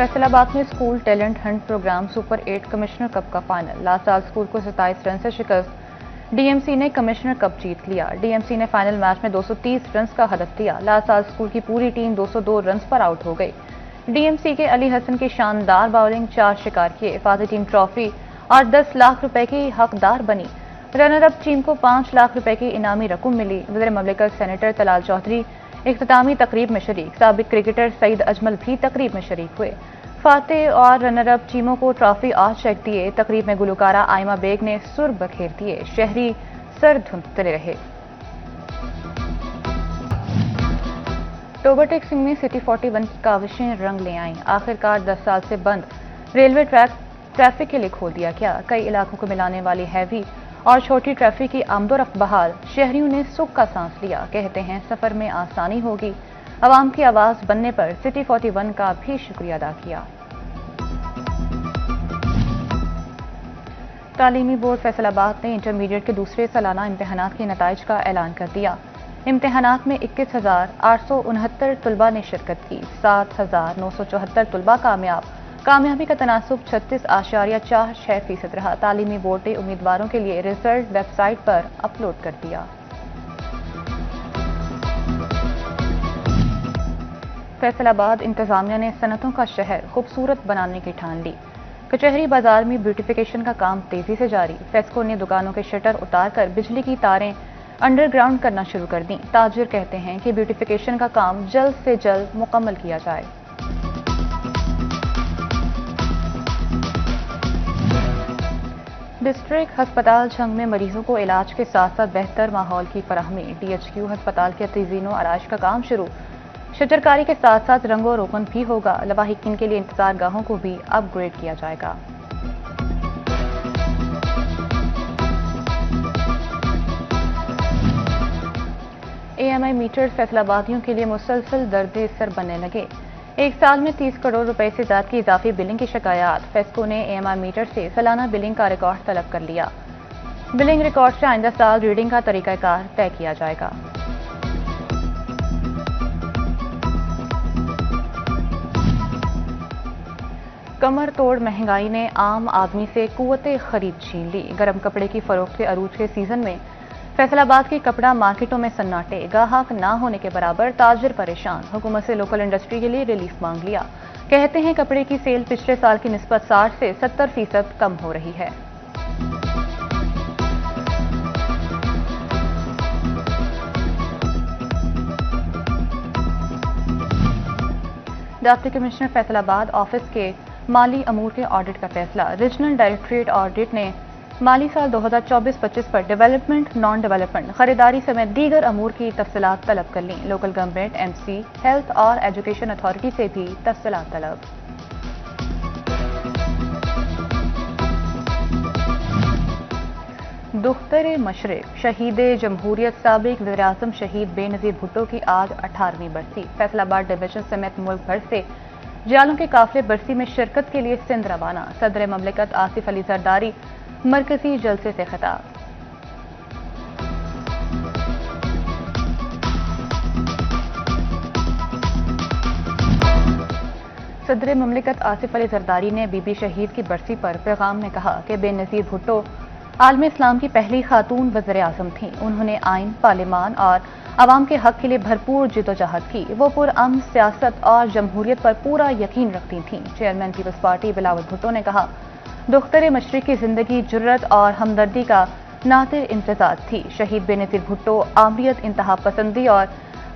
फैसल आबाद में school talent hunt program super 8 commissioner cup का फाइनल। लासाल स्कूल को 27 रन से शिकस्त। डीएमसी ने कमिश्नर कप जीत लिया। डीएमसी ने फाइनल मैच में 230 रन का हदफ दिया। लासाल स्कूल की पूरी टीम 202 रन पर आउट हो गई। डीएमसी के अली हसन की शानदार बॉलिंग 4 शिकार किए। फाजी टीम ट्रॉफी और 10 लाख रुपए की हकदार बनी। रनर अप टीम को 5 लाख रुपए की इनामी रकम मिली। वज़ीर ममलिकत सेनेटर तलाल चौधरी इख्तितामी तकरीब में शरीक। साबिक क्रिकेटर सईद अजमल भी तकरीब में शरीक हुए। फातेह और रनर अप टीमों को ट्रॉफी और चेक दिए। तकरीब में गुलकारा आयमा बेग ने सुर बखेर दिए। शहरी सर धुंधले रहे। टोबरटेक सिंह में सिटी 41 की काविशें रंग ले आईं। आखिरकार 10 साल से बंद रेलवे ट्रैक ट्रैफिक के लिए खोल दिया गया। कई इलाकों को मिलाने वाली हैवी और छोटी ट्रैफिक की आमदोरफ्त बहाल। शहरियों ने सुख का सांस लिया। कहते हैं सफर में आसानी होगी। आवाम की आवाज बनने पर सिटी 41 का भी शुक्रिया अदा किया। तालीमी बोर्ड फैसलाबाद ने इंटरमीडिएट के दूसरे सालाना इम्तहानात के नताइज का ऐलान कर दिया। इम्तहानात में 21,869 तलबा ने शिरकत की। 7,974 तलबा कामयाब। कामयाबी का तनासुब 36.46% रहा। तालीमी बोर्ड ने उम्मीदवारों के लिए रिजल्ट वेबसाइट पर अपलोड कर दिया। फैसलाबाद इंतजामिया ने सनतों का शहर खूबसूरत बनाने की ठान ली। कचहरी बाजार में ब्यूटिफिकेशन का काम तेजी से जारी। फेस्को ने दुकानों के शटर उतारकर बिजली की तारें अंडरग्राउंड करना शुरू कर दी। ताजिर कहते हैं कि ब्यूटिफिकेशन का काम जल्द से जल्द मुकम्मल किया जाए। डिस्ट्रिक्ट हस्पताल झंग में मरीजों को इलाज के साथ साथ बेहतर माहौल की फराहमी। डीएचक्यू हस्पताल के तज़ीनो आराइश का काम शुरू। शजरकारी के साथ साथ रंगो रोगन भी होगा। लवाहिकीन के लिए इंतजार गाहों को भी अपग्रेड किया जाएगा। एएमआई मीटर्स फैसलाबादियों के लिए मुसलसल दर्द सर बनने लगे। एक साल में 30 करोड़ रुपए से ज्यादा की इजाफी बिलिंग की शिकायत। फेस्को ने एएमआई मीटर से सालाना बिलिंग का रिकॉर्ड तलब कर लिया। बिलिंग रिकॉर्ड से आइंदा साल रीडिंग का तरीकाकार तय किया जाएगा। कमर तोड़ महंगाई ने आम आदमी से कुव्वते खरीद छीन ली। गर्म कपड़े की फरोख्त के अरूज के सीजन में फैसलाबाद की कपड़ा मार्केटों में सन्नाटे। गाहक ना होने के बराबर, ताजिर परेशान। हुकूमत से लोकल इंडस्ट्री के लिए रिलीफ मांग लिया। कहते हैं कपड़े की सेल पिछले साल की निस्बत 60 से 70% कम हो रही है। डिप्टी कमिश्नर फैसलाबाद ऑफिस के माली अमूर के ऑडिट का फैसला। रीजनल डायरेक्टरेट ऑडिट ने माली साल 2024-25 पर डेवलपमेंट, नॉन डेवलपमेंट, खरीदारी समेत दीगर अमूर की तफसीलात तलब कर ली। लोकल गवर्नमेंट, एमसी, हेल्थ और एजुकेशन अथॉरिटी से भी तफसीलात तलब। दुख्तर मशरिक शहीद जमहूरियत साबिक वज़ीर-ए-आज़म शहीद बेनज़ीर भुट्टो की आज 18वीं बरसी। फैसलाबाद डिवीजन समेत मुल्क भर से जियालों के काफिले बरसी में शिरकत के लिए सिंध रवाना। सदर ममलिकत आसिफ अली जरदारी मरकजी जलसे से खिताब। सदर ममलिकत आसिफ अली जरदारी ने बीबी शहीद की बरसी पर पैगाम में कहा कि बेनज़ीर भुट्टो आलम इस्लाम की पहली खातून वज़ीर-ए-आज़म थीं। उन्होंने आइन, पार्लिमान और आवाम के हक के लिए भरपूर जिदोजहद की। वो पुरअमन सियासत और जमहूरियत पर पूरा यकीन रखती थीं। चेयरमैन पीपल्स पार्टी बिलावल भुट्टो ने कहा, दुख्तर मशरिक की जिंदगी जुर्रत और हमदर्दी का नादिर इम्तिजाज थी। शहीद बेनज़ीर भुट्टो आमरीत, इंतहा पसंदी और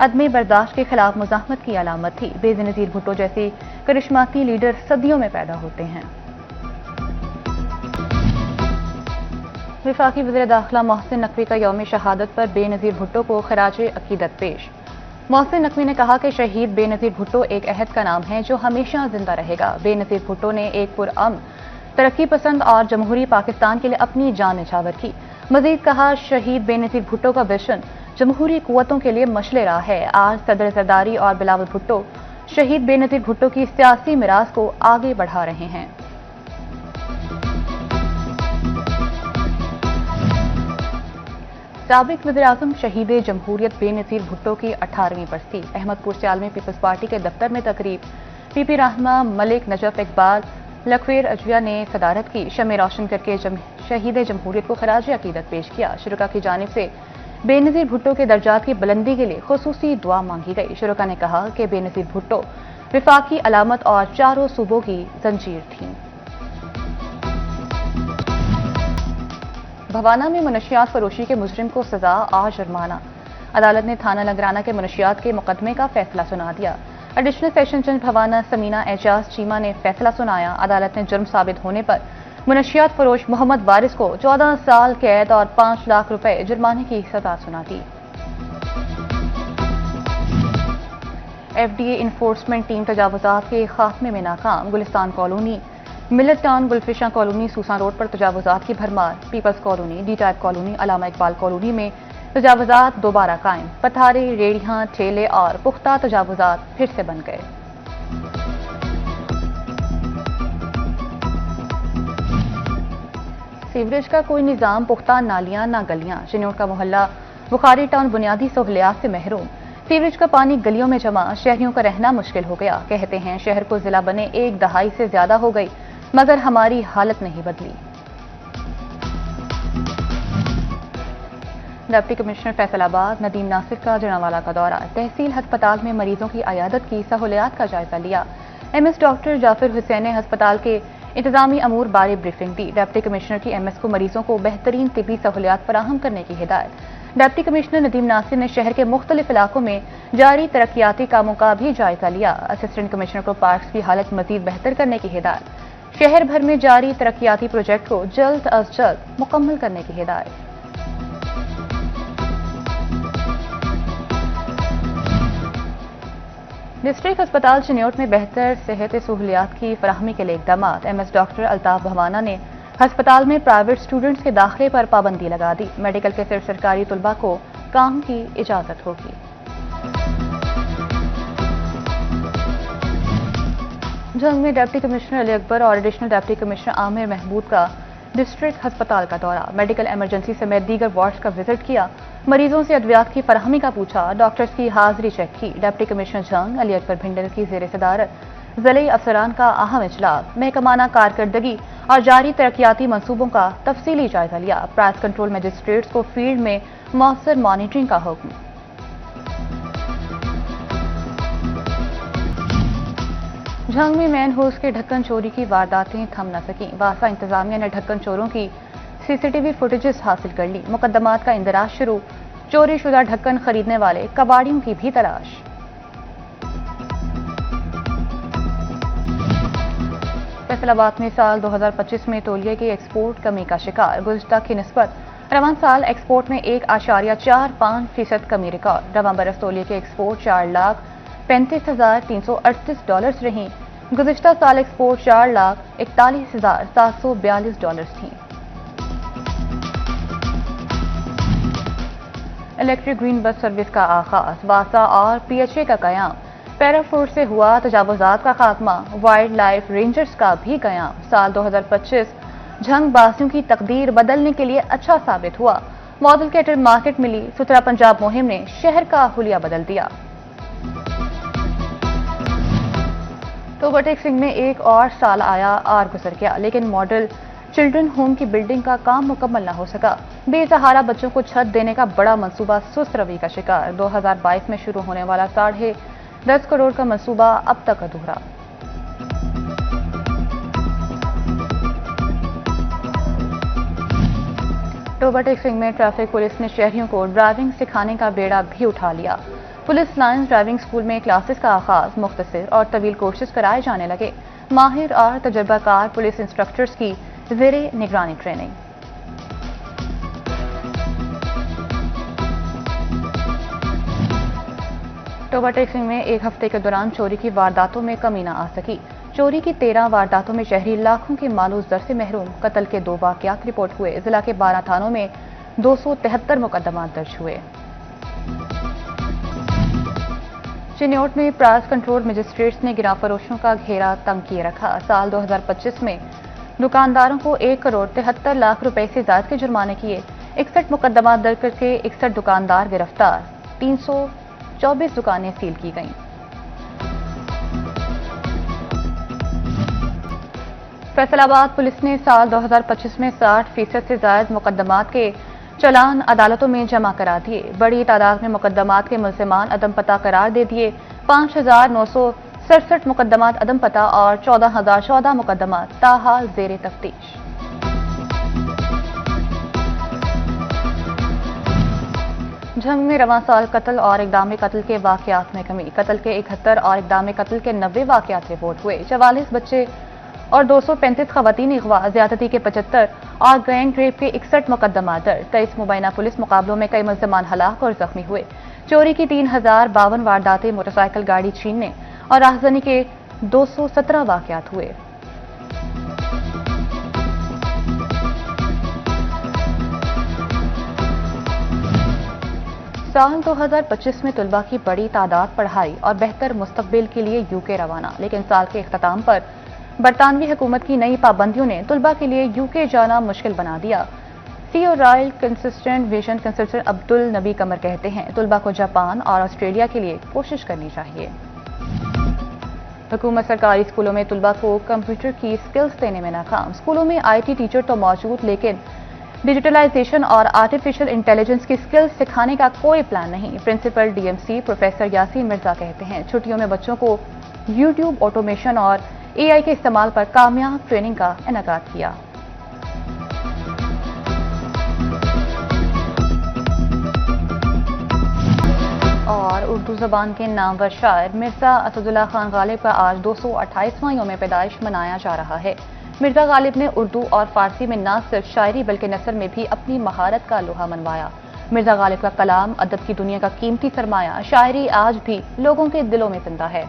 अदम बर्दाश्त के खिलाफ मुज़ाहमत की अलामत थी। बेनज़ीर भुट्टो जैसी करिश्माती लीडर सदियों में पैदा होते हैं। वफाकी वज़ीर दाखिला मोहसिन नकवी का यौम शहादत पर बेनज़ीर भुट्टो को खराजे अकीदत पेश। मोहसिन नकवी ने कहा कि शहीद बेनज़ीर भुट्टो एक अहद का नाम है जो हमेशा जिंदा रहेगा। बेनज़ीर भुट्टो ने एक पुरअमन, तरक्की पसंद और जमहूरी पाकिस्तान के लिए अपनी जान न्यौछावर की। मजीद कहा, शहीद बेनज़ीर भुट्टो का विजन जमहूरी कुव्वतों के लिए मशले राह है। आज सदर जरदारी और बिलावल भुट्टो शहीद बेनज़ीर भुट्टो की सियासी मिरास को आगे बढ़ा रहे हैं। साबिक वज़ीर-ए-आज़म शहीद जमहूरियत बेनज़ीर भुट्टो की 18वीं बरसी। अहमदपुर सियाल में पीपल्स पार्टी के दफ्तर में तकरीब। پی پی رحمہ، ملک، نجف اقبال، لکھویر اجویا نے صدارت کی، شمع روشن کر کے شہید جمہوریت کو خراج عقیدت پیش کیا۔ شرکا کی جانب سے بے نظیر بھٹو کے درجات کی بلندی کے لیے خصوصی دعا مانگی گئی۔ شرکا نے کہا کہ بے نظیر بھٹو وفاقی علامت اور چاروں صوبوں کی زنجیر تھیں۔ بھوانہ میں منشیات فروشی کے مجرم کو سزا اور جرمانہ۔ عدالت نے تھانہ لنگرانہ کے منشیات کے مقدمے کا فیصلہ سنا دیا۔ ایڈیشنل سیشن جج بھوانہ سمینہ اعجاز چیمہ نے فیصلہ سنایا۔ عدالت نے جرم ثابت ہونے پر منشیات فروش محمد وارث کو 14 سال قید اور 5 لاکھ روپے جرمانے کی سزا سنا دی۔ F D A enforcement team تجاوزات کے خاتمے میں ناکام۔ Gulistan colony, Millat town, Gulfishan colony, Susan road پر تجاوزات کی بھرمار۔ Peoples colony, D type colony, Allama Iqbal colony میں تجاوزات دوبارہ قائم۔ پتھارے، ریڑھیاں، ٹھیلے اور پختہ تجاوزات پھر سے بن گئے۔ سیوریج کا کوئی نظام، پختہ نالیاں نہ گلیاں۔ چنوٹ کا محلہ بخاری ٹاؤن بنیادی سہولیات سے محروم۔ سیوریج کا پانی گلیوں میں جمع، شہریوں کا رہنا مشکل ہو گیا۔ کہتے ہیں شہر کو ضلع بنے 1 دہائی سے زیادہ ہو گئی، مگر ہماری حالت نہیں بدلی۔ ڈپٹی کمشنر فیصل آباد ندیم ناصر کا جڑاوالا کا دورہ۔ تحصیل ہسپتال میں مریضوں کی عیادت کی سہولیات کا جائزہ لیا۔ ایم ایس ڈاکٹر جعفر حسین نے ہسپتال کے انتظامی امور بارے بریفنگ دی۔ ڈپٹی کمشنر کی ایم ایس کو مریضوں کو بہترین طبی سہولیات فراہم کرنے کی ہدایت۔ ڈپٹی کمشنر ندیم ناصر نے شہر کے مختلف علاقوں میں جاری ترقیاتی کاموں کا بھی جائزہ لیا۔ اسسٹنٹ کمشنر کو پارکس کی حالت مزید بہتر کرنے کی ہدایت۔ شہر بھر میں جاری ترقیاتی پروجیکٹ کو جلد از جلد مکمل کرنے کی ہدایت۔ ڈسٹرکٹ ہسپتال چنیوٹ میں بہتر صحت سہولیات کی فراہمی کے لیے اقدامات۔ ایم ایس ڈاکٹر الطاف بھوانہ نے ہسپتال میں پرائیویٹ اسٹوڈنٹس کے داخلے پر پابندی لگا دی۔ میڈیکل کے صرف سرکاری طلباء کو کام کی اجازت ہوگی۔ جھنگ میں ڈپٹی کمشنر علی اکبر اور ایڈیشنل ڈپٹی کمشنر عامر محمود کا ڈسٹرکٹ ہسپتال کا دورہ۔ میڈیکل ایمرجنسی سمیت دیگر وارڈز کا وزٹ کیا۔ مریضوں سے ادویات کی فراہمی کا پوچھا۔ ڈاکٹرز کی حاضری چیک کی۔ ڈپٹی کمشنر جھنگ علی اکبر بھنڈل کی زیر صدارت ضلعی افسران کا اہم اجلاس۔ محکمانہ کارکردگی اور جاری ترقیاتی منصوبوں کا تفصیلی جائزہ لیا۔ پرائس کنٹرول مجسٹریٹس کو فیلڈ میں مؤثر مانیٹرنگ کا حکم۔ جھنگ میں مین ہوز کے ڈھکن چوری کی وارداتیں تھم نہ سکیں۔ واسا انتظامیہ نے ڈھکن چوروں کی سی سی ٹی وی فوٹیجز حاصل کر لی۔ مقدمات کا اندراج شروع۔ چوری شدہ ڈھکن خریدنے والے کباڑیوں کی بھی تلاش۔ فیصل آباد میں سال 2025 میں تولیے کی ایکسپورٹ کمی کا شکار۔ گزشتہ کی نسبت رواں سال ایکسپورٹ میں 1.45% کمی ریکارڈ۔ رواں برس تولیے کی ایکسپورٹ $4,35,338 رہیں۔ گزشتہ سال ایکسپورٹ $4,41,742 تھیں۔ الیکٹرک گرین بس سروس کا آغاز۔ واسا اور پی ایچ اے کا قیام۔ پیرا فورس سے ہوا تجاوزات کا خاتمہ۔ وائلڈ لائف رینجرز کا بھی قیام۔ سال 2025 جھنگ باسیوں کی تقدیر بدلنے کے لیے اچھا ثابت ہوا۔ ماڈل کیٹل مارکیٹ ملی۔ ستھرا پنجاب مہم نے شہر کا حلیہ بدل دیا۔ توبٹیک سنگھ میں ایک اور سال آیا اور گزر گیا، لیکن ماڈل چلڈرن ہوم کی بلڈنگ کا کام مکمل نہ ہو سکا۔ بے سہارا بچوں کو چھت دینے کا بڑا منصوبہ سست روی کا شکار۔ 2022 میں شروع ہونے والا 10.5 کروڑ کا منصوبہ اب تک ادھورا۔ توبٹیک سنگھ میں ٹریفک پولیس نے شہریوں کو ڈرائیونگ سکھانے کا بیڑا بھی اٹھا لیا۔ پولیس لائنز ڈرائیونگ اسکول میں کلاسز کا آغاز۔ مختصر اور طویل کورسز کرائے جانے لگے۔ ماہر اور تجربہ کار پولیس انسٹرکٹرز کی زیر نگرانی ٹریننگ۔ توبٹیک سنگھ میں ایک ہفتے کے دوران چوری کی وارداتوں میں کمی نہ آ سکی۔ چوری کی 13 وارداتوں میں شہری لاکھوں کی مال و زر سے محروم۔ قتل کے 2 واقعات رپورٹ ہوئے۔ ضلع کے 12 تھانوں میں 273 مقدمات درج ہوئے۔ چنیوٹ میں پرائس کنٹرول مجسٹریٹس نے گراں فروشوں کا گھیرا تنگ کیے رکھا۔ سال 2025 میں دکانداروں کو 1,73,00,000 روپے سے زائد کے جرمانے کیے۔ 61 مقدمات درج کر کے 61 دکاندار گرفتار۔ 324 دکانیں سیل کی گئیں۔ फैसल आबाद पुलिस ने साल 2025 में 60% से ज्यादा मुकदमात के चालान अदालतों में जमा करा दिए। बड़ी तादाद में मुकदमात के मुल्जिमान अदम पता करार दे दिए। 5,967 मुकदमात अदम पता और 14,014 मुकदमात ताहाल जेर तफ्तीश। झंग में रवां साल कत्ल और इक़दाम कत्ल के वाक़यात में कमी। कत्ल के 71 और इक़दाम कत्ल के 90 वाक़यात रिपोर्ट हुए। 44 बच्चे और 235 खवातीन अगवा, ज्यादती के 75 और गैंग रेप के 61 मुकदमा दर्ज। 23 मुबैना पुलिस मुकाबलों में कई मुल्जिमान हलाक और जख्मी हुए। चोरी की 3052 वारदातें, मोटरसाइकिल गाड़ी छीनने और राहजनी के 217 वाक़यात हुए। साल 2025 में तुलबा की बड़ी तादाद पढ़ाई और बेहतर मुस्तकबिल के लिए यूके रवाना, लेकिन साल के इख्तिताम पर बरतानवी हुकूमत की नई पाबंदियों ने तुलबा के लिए यूके जाना मुश्किल बना दिया। CEO royal consistent vision consultant Abdul नबी कमर कहते हैं, तुलबा को जापान और ऑस्ट्रेलिया के लिए कोशिश करनी चाहिए। हुकूमत सरकारी स्कूलों में तुलबा को कंप्यूटर की स्किल्स देने में नाकाम। स्कूलों में IT टीचर तो मौजूद, लेकिन डिजिटलाइजेशन और आर्टिफिशियल इंटेलिजेंस की स्किल्स सिखाने का कोई प्लान नहीं। Principal DMC professor Yaseen Mirza कहते हैं, छुट्टियों में बच्चों को YouTube, ऑटोमेशन और AI के इस्तेमाल पर कामयाब ट्रेनिंग का इनेकाद किया। और उर्दू ज़बान के नामवर शायर मिर्ज़ा असदुल्ला खान गालिब का आज 228वां यौम पैदाइश मनाया जा रहा है। मिर्ज़ा गालिब ने उर्दू और फारसी में न सिर्फ शायरी बल्कि नसर में भी अपनी महारत का लोहा मनवाया। मिर्ज़ा गालिब का कलाम अदब की दुनिया का कीमती सरमाया, शायरी आज भी लोगों के दिलों में जिंदा है।